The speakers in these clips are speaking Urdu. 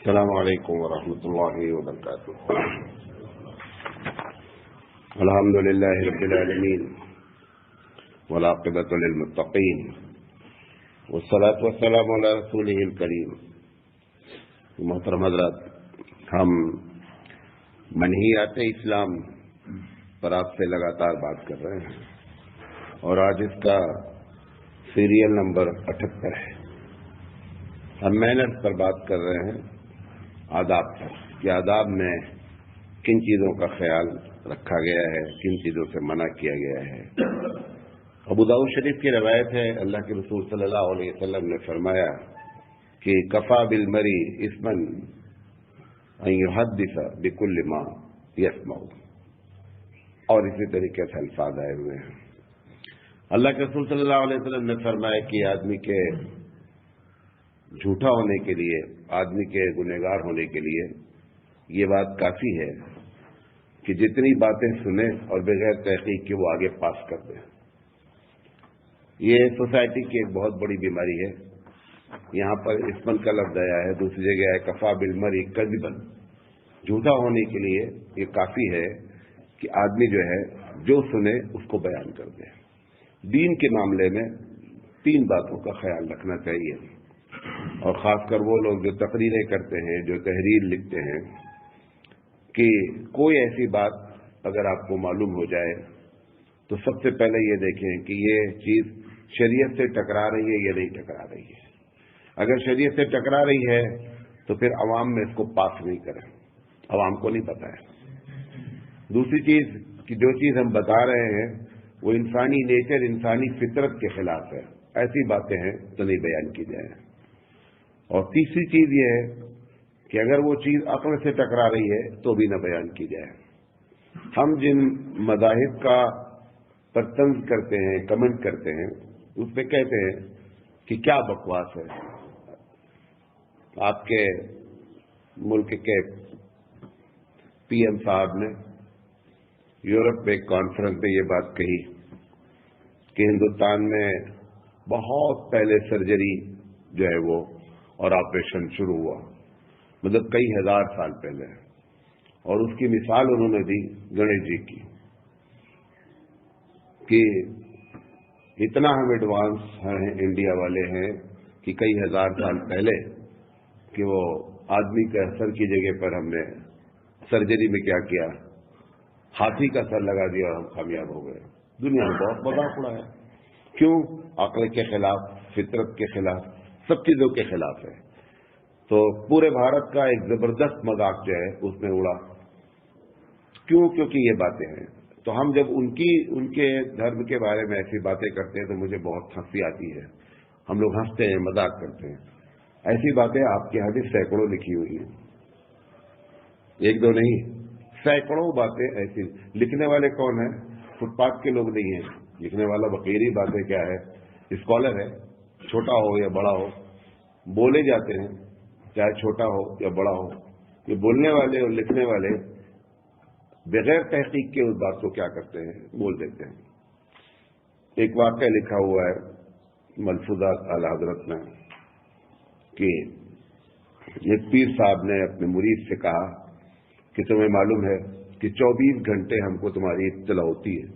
السلام علیکم ورحمۃ اللہ وبرکاتہ۔ الحمد للہ رب العالمین والعاقبۃ للمتقین والصلاۃ والسلام علی رسولہ الکریم۔ محترم حضرات، ہم منہیات اسلام پر آپ سے لگاتار بات کر رہے ہیں اور آج اس کا سیریل نمبر 78 ہے۔ ہم مینرز پر بات کر رہے ہیں، آداب پر، کہ آداب میں کن چیزوں کا خیال رکھا گیا ہے، کن چیزوں سے منع کیا گیا ہے۔ ابو داؤد شریف کی روایت ہے، اللہ کے رسول صلی اللہ علیہ وسلم نے فرمایا کہ کفا بالمری اثما ان یحدث بکل ما یسمع، اور اسی طریقے سے الفاظ آئے ہوئے ہیں۔ اللہ کے رسول صلی اللہ علیہ وسلم نے فرمایا کہ آدمی کے جھوٹا ہونے کے لیے، آدمی کے گنہگار ہونے کے لیے یہ بات کافی ہے کہ جتنی باتیں سنے اور بغیر تحقیق کے وہ آگے پاس کر دیں۔ یہ سوسائٹی کی ایک بہت بڑی بیماری ہے۔ یہاں پر اسمن کا لفظ آیا ہے، دوسری جگہ ہے کفا بالمری کذبا۔ جھوٹا ہونے کے لیے یہ کافی ہے کہ آدمی جو ہے جو سنے اس کو بیان کر دے۔ دین کے معاملے میں 3 باتوں کا خیال رکھنا چاہیے، اور خاص کر وہ لوگ جو تقریریں کرتے ہیں، جو تحریر لکھتے ہیں، کہ کوئی ایسی بات اگر آپ کو معلوم ہو جائے تو سب سے پہلے یہ دیکھیں کہ یہ چیز شریعت سے ٹکرا رہی ہے یا نہیں ٹکرا رہی ہے۔ اگر شریعت سے ٹکرا رہی ہے تو پھر عوام میں اس کو پاس نہیں کریں، عوام کو نہیں پتہ ہے۔ دوسری چیز کہ جو چیز ہم بتا رہے ہیں وہ انسانی نیچر، انسانی فطرت کے خلاف ہے، ایسی باتیں ہیں تو نہیں بیان کی جائیں۔ اور تیسری چیز یہ ہے کہ اگر وہ چیز عقل سے ٹکرا رہی ہے تو بھی نہ بیان کی جائے۔ ہم جن مذاہب کا پر طنز کرتے ہیں، کمنٹ کرتے ہیں، اس پہ کہتے ہیں کہ کیا بکواس ہے۔ آپ کے ملک کے پی ایم صاحب نے یورپ میں ایک کانفرنس میں یہ بات کہی کہ ہندوستان میں بہت پہلے سرجری جو ہے وہ اور آپریشن شروع ہوا، مطلب کئی ہزار سال پہلے، اور اس کی مثال انہوں نے دی گنیش جی کی، کہ اتنا ہم ایڈوانس ہیں، انڈیا والے ہیں، کہ کئی ہزار سال پہلے کہ وہ آدمی کے سر کی جگہ پر ہم نے سرجری میں کیا کیا، ہاتھی کا سر لگا دیا اور ہم کامیاب ہو گئے۔ دنیا میں بہت مذاق اڑایا۔ کیوں؟ عقل کے خلاف، فطرت کے خلاف، سب چیزوں کے خلاف ہے۔ تو پورے بھارت کا ایک زبردست مذاق جو ہے اس میں اڑا۔ کیوں؟ کیونکہ یہ باتیں ہیں۔ تو ہم جب ان کے دھرم کے بارے میں ایسی باتیں کرتے ہیں تو مجھے بہت ہنسی آتی ہے۔ ہم لوگ ہنستے ہیں، مذاق کرتے ہیں۔ ایسی باتیں آپ کے حدیث سینکڑوں لکھی ہوئی ہیں، ایک دو نہیں، سینکڑوں باتیں ایسی۔ لکھنے والے کون ہیں؟ فٹ پاتھ کے لوگ نہیں ہیں۔ لکھنے والا بقیری باتیں کیا ہے، اسکالر ہے، چھوٹا ہو یا بڑا ہو، بولے جاتے ہیں، چاہے چھوٹا ہو یا بڑا ہو۔ یہ بولنے والے اور لکھنے والے بغیر تحقیق کے اس بات کو کیا کرتے ہیں، بول دیتے ہیں۔ ایک واقعہ لکھا ہوا ہے ملفوظات اعلی حضرت میں کہ ایک پیر صاحب نے اپنے مرید سے کہا کہ تمہیں معلوم ہے کہ 24 گھنٹے ہم کو تمہاری اطلاع ہوتی ہے،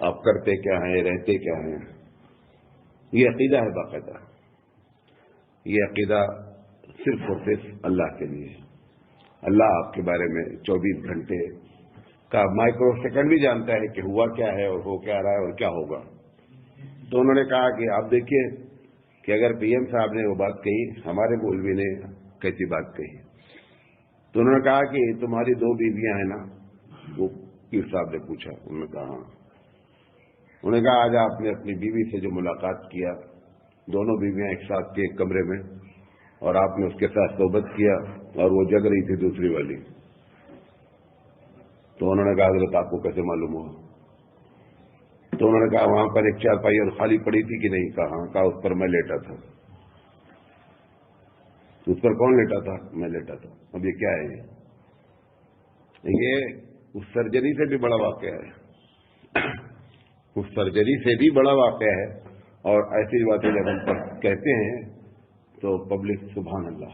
آپ کرتے کیا ہیں، رہتے کیا ہیں۔ یہ عقیدہ ہے باقاعدہ، یہ عقیدہ صرف اور صرف اللہ کے لیے۔ اللہ آپ کے بارے میں 24 گھنٹے کا مائکرو سیکنڈ بھی جانتا ہے کہ ہوا کیا ہے اور ہو کیا رہا ہے اور کیا ہوگا۔ تو انہوں نے کہا کہ آپ دیکھیے کہ اگر پی ایم صاحب نے وہ بات کہی، ہمارے مولوی نے کیسی بات کہی۔ تو انہوں نے کہا کہ تمہاری 2 بیویاں ہیں نا؟ وہ پیر صاحب نے پوچھا، انہوں نے کہا ہاں۔ انہوں نے کہا آج آپ نے اپنی بیوی سے جو ملاقات کیا، دونوں بیویاں ایک ساتھ تھیں ایک کمرے میں، اور آپ نے اس کے ساتھ صحبت کیا اور وہ جگ رہی تھی دوسری والی۔ تو انہوں نے کہا حضرت آپ کو کیسے معلوم ہوا؟ تو انہوں نے کہا وہاں پر ایک چارپائی اور خالی پڑی تھی کہ نہیں؟ کہا ہاں۔ کہا اس پر میں لیٹا تھا۔ اس پر کون لیٹا تھا؟ میں لیٹا تھا۔ اب یہ کیا ہے؟ یہ اس سرجری سے بھی بڑا واقعہ ہے، اس سرجری سے بھی بڑا واقعہ ہے۔ اور ایسی باتیں جب ہم کہتے ہیں تو پبلک سبحان اللہ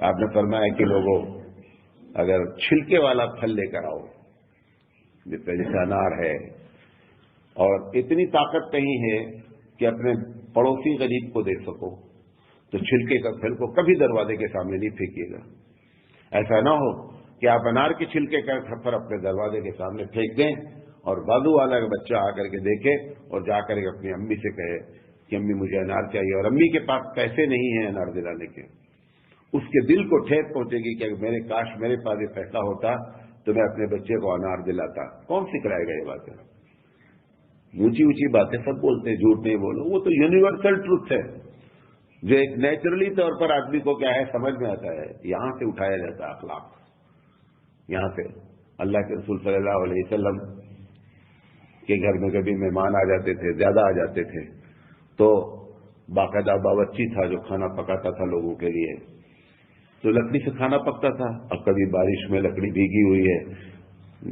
آپ نے فرمایا کہ لوگوں اگر چھلکے والا پھل لے کر آؤ، جیسے انار ہے، اور اتنی طاقت نہیں ہے کہ اپنے پڑوسی غریب کو دے سکو، تو چھلکے کا پھل کو کبھی دروازے کے سامنے نہیں پھینکیے گا۔ ایسا نہ ہو کہ آپ انار کے چھلکے کا پھل اپنے دروازے کے سامنے پھینک دیں اور بازو والا کا بچہ آ کر کے دیکھے اور جا کر کے اپنی امی سے کہے کہ امی مجھے انار چاہیے، اور امی کے پاس پیسے نہیں ہیں انار دلانے کے، اس کے دل کو ٹھیس پہنچے گی کہ اگر کاش میرے پاس یہ پیسہ ہوتا تو میں اپنے بچے کو انار دلاتا۔ کون سکھلائے گا یہ باتیں؟ اونچی اونچی باتیں سب بولتے ہیں، جھوٹ نہیں بولو، وہ تو یونیورسل ٹروتھ ہے جو ایک نیچرلی طور پر آدمی کو کیا ہے سمجھ میں آتا ہے۔ یہاں سے اٹھایا جاتا ہے اخلاق، یہاں سے۔ اللہ کے رسول صلی اللہ علیہ وسلم کے گھر میں کبھی مہمان آ جاتے تھے، زیادہ آ جاتے تھے، تو باقاعدہ باورچی تھا جو کھانا پکاتا تھا لوگوں کے لیے، تو لکڑی سے کھانا پکتا تھا۔ اب کبھی بارش میں لکڑی بھیگی ہوئی ہے،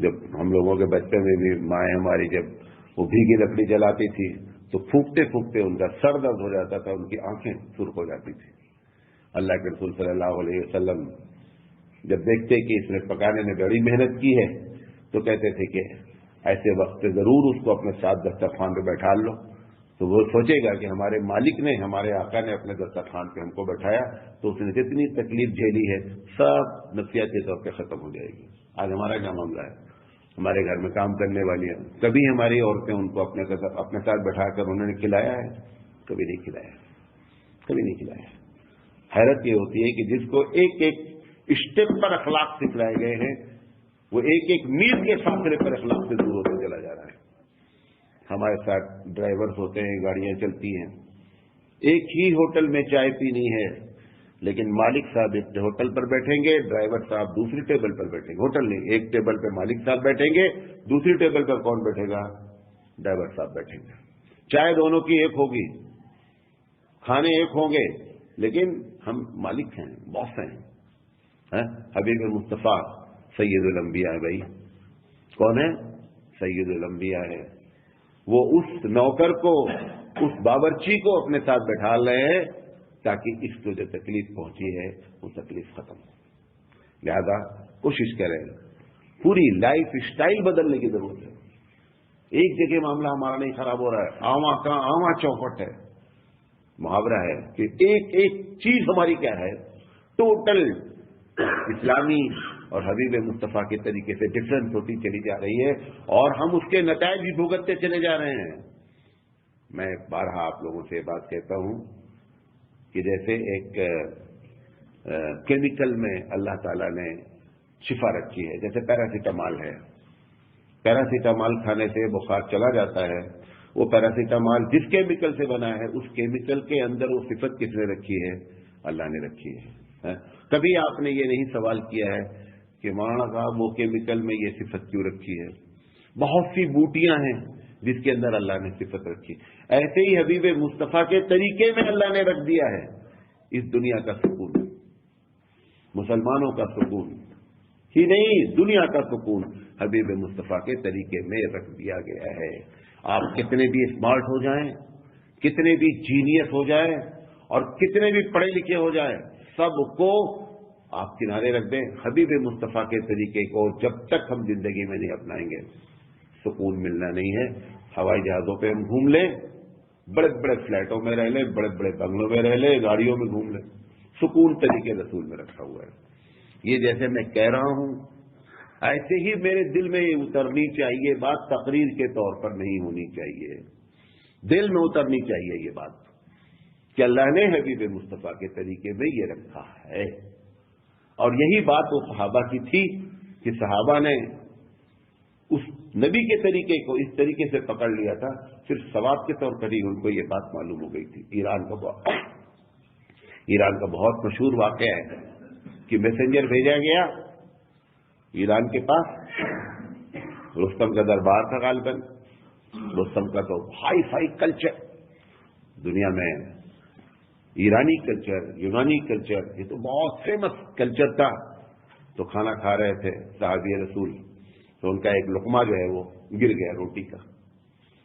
جب ہم لوگوں کے بچپن میں بھی مائیں ہماری جب وہ بھیگی لکڑی جلاتی تھی تو پھونکتے پھونکتے ان کا سر درد ہو جاتا تھا، ان کی آنکھیں سرخ ہو جاتی تھی۔ اللہ کے رسول صلی اللہ علیہ وسلم جب دیکھتے کہ اس نے پکانے میں بڑی محنت کی ہے تو کہتے تھے کہ ایسے وقت ضرور اس کو اپنے ساتھ دسترخوان پہ بیٹھا لو، تو وہ سوچے گا کہ ہمارے مالک نے، ہمارے آقا نے اپنے دسترخوان پہ ہم کو بیٹھایا تو اس نے جتنی تکلیف جھیلی ہے سب نفسیاتی طور پہ ختم ہو جائے گی۔ آج ہمارا کیا معاملہ ہے؟ ہمارے گھر میں کام کرنے والی ہیں، کبھی ہماری عورتیں ان کو اپنے ساتھ بیٹھا کر انہوں نے کھلایا ہے؟ کبھی نہیں کھلایا، کبھی نہیں کھلایا۔ حیرت یہ ہوتی ہے کہ جس کو ایک ایک اسٹیپ پر اخلاق سکھلائے گئے ہیں وہ ایک ایک میل کے فاصلے پر اخلاق سے دور ہوتا چلا جا رہا ہے۔ ہمارے ساتھ ڈرائیورز ہوتے ہیں، گاڑیاں چلتی ہیں، ایک ہی ہوٹل میں چائے پینی ہے، لیکن مالک صاحب ایک ہوٹل پر بیٹھیں گے، ڈرائیور صاحب دوسری ٹیبل پر بیٹھیں گے۔ ہوٹل نہیں، ایک ٹیبل پہ مالک صاحب بیٹھیں گے، دوسری ٹیبل پر کون بیٹھے گا؟ ڈرائیور صاحب بیٹھیں گے۔ چائے دونوں کی ایک ہوگی، کھانے ایک ہوں گے، لیکن ہم مالک ہیں، باس ہیں۔ حبیب مصطفیٰ سید الانبیاء ہے بھائی، کون ہے؟ سید الانبیاء ہے۔ وہ اس نوکر کو، اس باورچی کو اپنے ساتھ بٹھا رہے ہیں تاکہ اس کو جو تکلیف پہنچی ہے وہ تکلیف ختم ہو۔ لہذا کوشش کریں، پوری لائف اسٹائل بدلنے کی ضرورت ہے۔ ایک جگہ معاملہ ہمارا نہیں خراب ہو رہا ہے، آواں کا آواں چوپٹ ہے، محاورہ ہے کہ ایک ایک چیز ہماری کیا ہے، ٹوٹل اسلامی اور حبیب مصطفیٰ کے طریقے سے ڈفرنٹ ہوتی چلی جا رہی ہے، اور ہم اس کے نتائج بھی بھگتتے چلے جا رہے ہیں۔ میں بارہا آپ لوگوں سے بات کہتا ہوں کہ جیسے ایک کیمیکل میں اللہ تعالیٰ نے شفا رکھی ہے، جیسے پیراسیٹامال ہے، پیراسیٹامال کھانے سے بخار چلا جاتا ہے۔ وہ پیراسیٹامال جس کیمیکل سے بنا ہے اس کیمیکل کے اندر وہ صفت کس نے رکھی ہے؟ اللہ نے رکھی ہے۔ کبھی آپ نے یہ نہیں سوال کیا ہے کہ مولانا صاحب وہ کیمیکل میں یہ صفت کیوں رکھی ہے؟ بہت سی بوٹیاں ہیں جس کے اندر اللہ نے صفت رکھی، ایسے ہی حبیب مصطفیٰ کے طریقے میں اللہ نے رکھ دیا ہے اس دنیا کا سکون، مسلمانوں کا سکون ہی نہیں دنیا کا سکون حبیب مصطفیٰ کے طریقے میں رکھ دیا گیا ہے۔ آپ کتنے بھی اسمارٹ ہو جائیں، کتنے بھی جینیس ہو جائیں اور کتنے بھی پڑھے لکھے ہو جائیں، سب کو آپ کنارے رکھ دیں، حبیب مصطفیٰ کے طریقے کو جب تک ہم زندگی میں نہیں اپنائیں گے سکون ملنا نہیں ہے۔ ہوائی جہازوں پہ ہم گھوم لیں، بڑے بڑے فلیٹوں میں رہ لیں، بڑے بڑے بنگلوں میں رہ لیں، گاڑیوں میں گھوم لیں، سکون طریقے رسول میں رکھا ہوا ہے۔ یہ جیسے میں کہہ رہا ہوں ایسے ہی میرے دل میں یہ اترنی چاہیے، بات تقریر کے طور پر نہیں ہونی چاہیے، دل میں اترنی چاہیے یہ بات کہ اللہ نے حبیب مصطفیٰ کے طریقے میں یہ رکھا ہے۔ اور یہی بات وہ صحابہ کی تھی کہ صحابہ نے اس نبی کے طریقے کو اس طریقے سے پکڑ لیا تھا، صرف ثواب کے طور پر ہی ان کو یہ بات معلوم ہو گئی تھی۔ ایران کا بہت مشہور واقعہ ہے کہ میسنجر بھیجا گیا ایران کے پاس، رستم کا دربار تھا غالباً، رستم کا تو ہائی فائی کلچر، دنیا میں ایرانی کلچر، یونانی کلچر، یہ تو بہت فیمس کلچر تھا۔ تو کھانا کھا رہے تھے صحابی رسول، تو ان کا ایک لقمہ جو ہے وہ گر گیا روٹی کا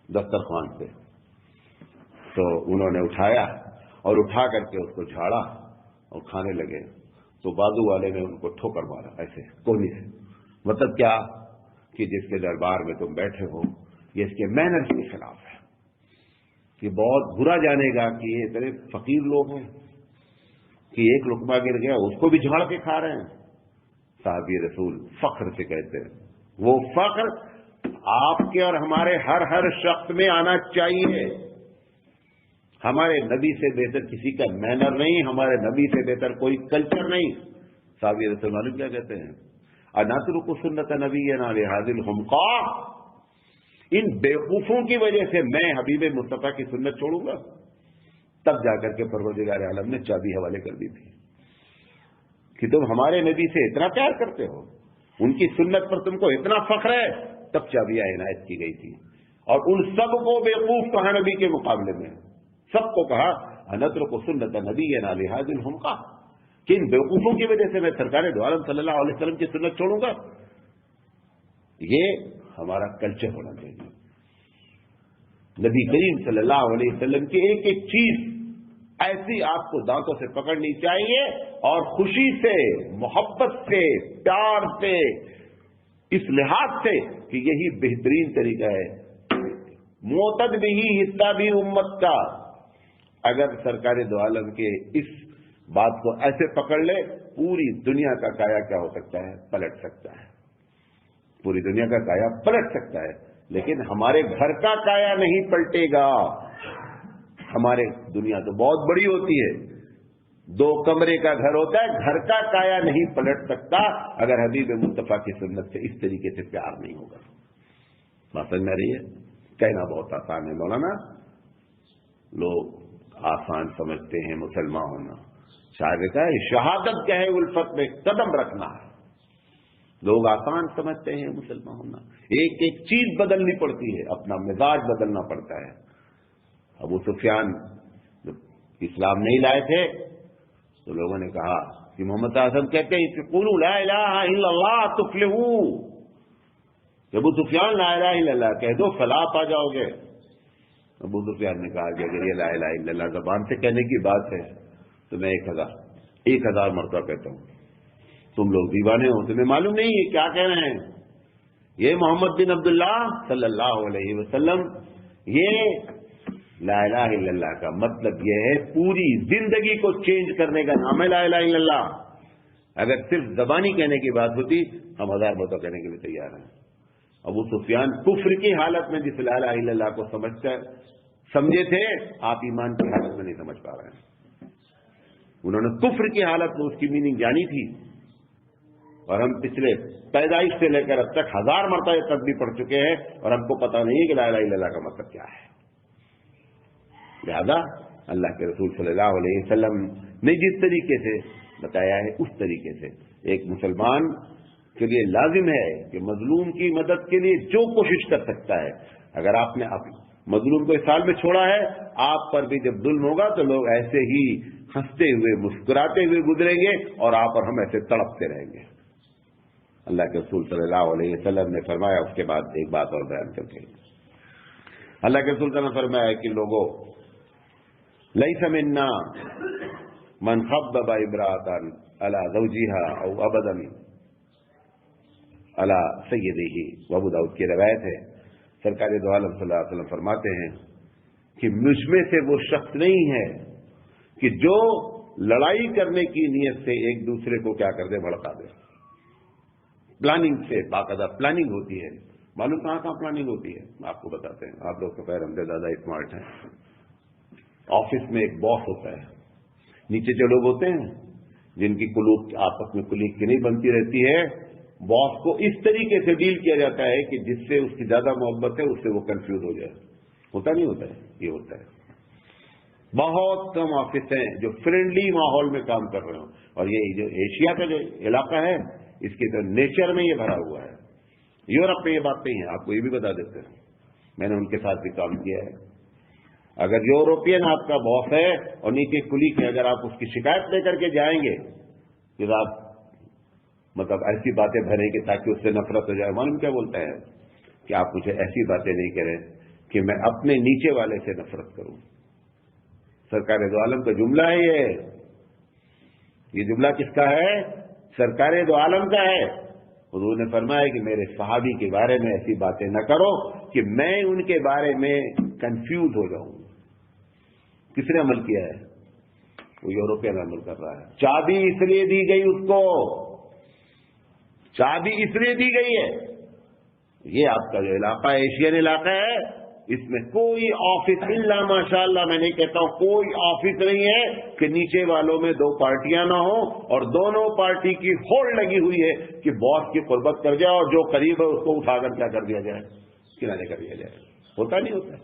دسترخوان سے، تو انہوں نے اٹھایا اور اٹھا کر کے اس کو جھاڑا اور کھانے لگے۔ تو بازو والے نے ان کو ٹھوکر مارا ایسے کوہنی سے. مطلب کیا کہ جس کے دربار میں تم بیٹھے ہو یہ اس کے مینرز کے خلاف ہے، کہ بہت برا جانے گا کہ یہ اتنے فقیر لوگ ہیں کہ ایک لقمہ گر گیا اس کو بھی جھاڑ کے کھا رہے ہیں. صحابی رسول فخر سے کہتے ہیں، وہ فخر آپ کے اور ہمارے ہر شخص میں آنا چاہیے. ہمارے نبی سے بہتر کسی کا مینر نہیں، ہمارے نبی سے بہتر کوئی کلچر نہیں. صحابی رسول معلوم کیا کہتے ہیں؟ اناترک سنت نبینا لہذا الحمقاء، ان بیوقوفوں کی وجہ سے میں حبیب مصطفیٰ کی سنت چھوڑوں گا؟ تب جا کر کے پروردگار عالم نے چابی حوالے کر دی تھی کہ تم ہمارے نبی سے اتنا پیار کرتے ہو، ان کی سنت پر تم کو اتنا فخر ہے، تب چابیاں عنایت کی گئی تھی. اور ان سب کو بیوقوف کہا نبی کے مقابلے میں، سب کو کہا انترک سنت نبینا لہذا الحمقاء، کہ ان بیوقوفوں کی وجہ سے میں سرکار دو عالم صلی اللہ علیہ وسلم کی سنت چھوڑوں گا. یہ ہمارا کلچر ہونا چاہیے. نبی کریم صلی اللہ علیہ وسلم کی ایک ایک چیز ایسی آپ کو دانتوں سے پکڑنی چاہیے اور خوشی سے، محبت سے، پیار سے، اس لحاظ سے کہ یہی بہترین طریقہ ہے. معتد بھی حصہ بھی امت کا، اگر سرکار دو عالم کے اس بات کو ایسے پکڑ لے، پوری دنیا کا کایا کیا ہو سکتا ہے؟ پلٹ سکتا ہے. پوری دنیا کا کایا پلٹ سکتا ہے، لیکن ہمارے گھر کا کایا نہیں پلٹے گا. ہمارے دنیا تو بہت بڑی ہوتی ہے، 2 کمرے کا گھر ہوتا ہے، گھر کا کایا نہیں پلٹ سکتا اگر حبیب مصطفیٰ کی سنت سے اس طریقے سے پیار نہیں ہوگا. بات سمجھ میں رہی ہے؟ کہنا بہت آسان ہے مولانا، لوگ آسان سمجھتے ہیں مسلمان ہونا. شاعر کا ہے شہادت کیا ہے الفت میں قدم رکھنا ہے. لوگ آسان سمجھتے ہیں مسلمان ہونا، ایک ایک چیز بدلنی پڑتی ہے، اپنا مزاج بدلنا پڑتا ہے. ابو سفیان اسلام نہیں لائے تھے تو لوگوں نے کہا کہ محمد اعظم کہتے ہیں کہ قولوا لا الہ الا اللہ تفلحوا، ابو سفیان لا الہ الا اللہ کہہ دو فلاح پا جاؤ گے. ابو سفیان نے کہا کہ اگر یہ لا الہ الا اللہ زبان سے کہنے کی بات ہے تو میں 1000 مرتبہ کہتا ہوں. تم لوگ دیوانے ہو، تمہیں معلوم نہیں یہ کیا کہہ رہے ہیں؟ یہ محمد بن عبداللہ صلی اللہ علیہ وسلم، یہ لا الہ الا اللہ کا مطلب یہ ہے پوری زندگی کو چینج کرنے کا نام ہے لا الہ الا اللہ. اگر صرف زبانی کہنے کی بات ہوتی ہم 1000 مرتبہ کہنے کے لیے تیار ہیں. ابو سفیان کفر کی حالت میں جس لا الہ الا اللہ کو سمجھے تھے، آپ ایمان کی حالت میں نہیں سمجھ پا رہے ہیں. انہوں نے کفر کی حالت میں اس کی میننگ جانی تھی، اور ہم پچھلے پیدائش سے لے کر اب تک 1000 مرتبہ تک بھی پڑھ چکے ہیں اور ہم کو پتا نہیں ہے کہ لا الہ الا اللہ کا مطلب کیا ہے. لہذا اللہ کے رسول صلی اللہ علیہ وسلم نے جس طریقے سے بتایا ہے اس طریقے سے ایک مسلمان کے لیے لازم ہے کہ مظلوم کی مدد کے لیے جو کوشش کر سکتا ہے. اگر آپ نے مظلوم کو اس حال میں چھوڑا ہے، آپ پر بھی جب ظلم ہوگا تو لوگ ایسے ہی ہنستے ہوئے مسکراتے ہوئے گزریں گے اور آپ اور ہم ایسے تڑپتے رہیں گے. اللہ کے رسول صلی اللہ علیہ وسلم نے فرمایا، اس کے بعد ایک بات اور بیان کر کے اللہ کے رسول نے فرمایا کہ لوگوں لیس منا من خبب امرأة على زوجها او ابدا على سیدہ. ابو داؤد کی روایت ہے، سرکار دو عالم صلی اللہ علیہ وسلم فرماتے ہیں کہ مجھ میں سے وہ شخص نہیں ہے کہ جو لڑائی کرنے کی نیت سے ایک دوسرے کو کیا کر دے، بھڑکا دے. پلاننگ سے، باقاعدہ پلاننگ ہوتی ہے. معلوم کہاں پلاننگ ہوتی ہے؟ آپ کو بتاتے ہیں. آپ لوگ تو خیر ہم سے زیادہ اسمارٹ ہیں. آفس میں ایک باس ہوتا ہے، نیچے جو لوگ ہوتے ہیں جن کی قلوب آپس میں کلیگ کی نہیں بنتی رہتی ہے، باس کو اس طریقے سے ڈیل کیا جاتا ہے کہ جس سے اس کی زیادہ محبت ہے اس سے وہ کنفیوز ہو جائے. ہوتا نہیں ہوتا ہے؟ یہ ہوتا ہے. بہت کم آفس ہیں جو فرینڈلی ماحول میں کام کر رہے ہوں، اور یہ جو ایشیا کا جو علاقہ ہے اس کے تو نیچر میں یہ بھرا ہوا ہے. یورپ میں یہ بات نہیں ہے، آپ کو یہ بھی بتا دیتے ہیں، میں نے ان کے ساتھ بھی کام کیا ہے. اگر یوروپین آپ کا باس ہے اور نیچے کلیگ ہے، اگر آپ اس کی شکایت لے کر کے جائیں گے پھر آپ مطلب ایسی باتیں بھریں گے تاکہ اس سے نفرت ہو جائے. معلوم کیا بولتا ہے کہ آپ مجھے ایسی باتیں نہیں کریں کہ میں اپنے نیچے والے سے نفرت کروں. سرکار دو عالم کا جملہ ہے یہ. یہ جملہ کس کا ہے؟ سرکار دو عالم کا ہے۔ حضور نے فرمایا کہ میرے صحابی کے بارے میں ایسی باتیں نہ کرو کہ میں ان کے بارے میں کنفیوز ہو جاؤں۔ کس نے عمل کیا ہے؟ وہ یورپین عمل کر رہا ہے۔ چابی اس لیے دی گئی اس کو، چابی اس لیے دی گئی ہے، یہ آپ کا جو علاقہ ہے ایشین علاقہ ہے، اس میں کوئی آفس الا ماشاء اللہ، میں نہیں کہتا ہوں کوئی آفس نہیں ہے کہ نیچے والوں میں دو پارٹیاں نہ ہوں اور دونوں پارٹی کی ہولڈ لگی ہوئی ہے کہ باس کی قربت کر جائے اور جو قریب ہے اس کو اٹھا کر کیا کر دیا جائے، کنارے کر دیا جائے۔ ہوتا نہیں ہوتا،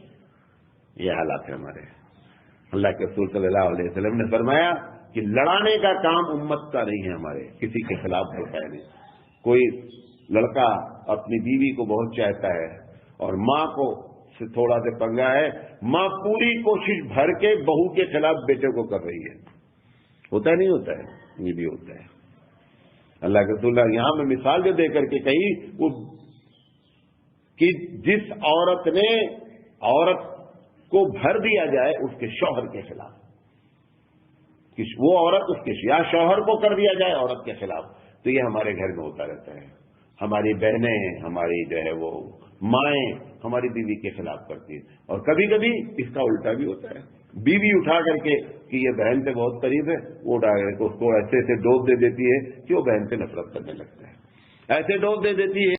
یہ حالات ہے ہمارے۔ اللہ کے رسول صلی اللہ علیہ وسلم نے فرمایا کہ لڑانے کا کام امت کا نہیں ہے، ہمارے کسی کے خلاف ہوتا ہے نہیں۔ کوئی لڑکا اپنی بیوی کو بہت چاہتا ہے اور ماں کو سے تھوڑا سا پنگا ہے، ماں پوری کوشش بھر کے بہو کے خلاف بیٹے کو کر رہی ہے، ہوتا نہیں ہوتا ہے، یہ بھی ہوتا ہے۔ اللہ کے رسول یہاں میں مثال جو دے کر کے کہی وہ کہ جس عورت نے عورت کو بھر دیا جائے اس کے شوہر کے خلاف، کہ وہ عورت اس کے یا شوہر کو کر دیا جائے عورت کے خلاف، تو یہ ہمارے گھر میں ہوتا رہتا ہے۔ ہماری بہنیں، ہماری جو ہے وہ مائیں ہماری بیوی کے خلاف کرتی ہیں، اور کبھی کبھی اس کا الٹا بھی ہوتا ہے، بیوی اٹھا کر کے کہ یہ بہن سے بہت قریب ہے، وہ اٹھا کر کے اس کو ایسے ایسے ڈوز دے دیتی ہے کہ وہ بہن سے نفرت کرنے لگتا ہے، ایسے ڈوز دے دیتی ہے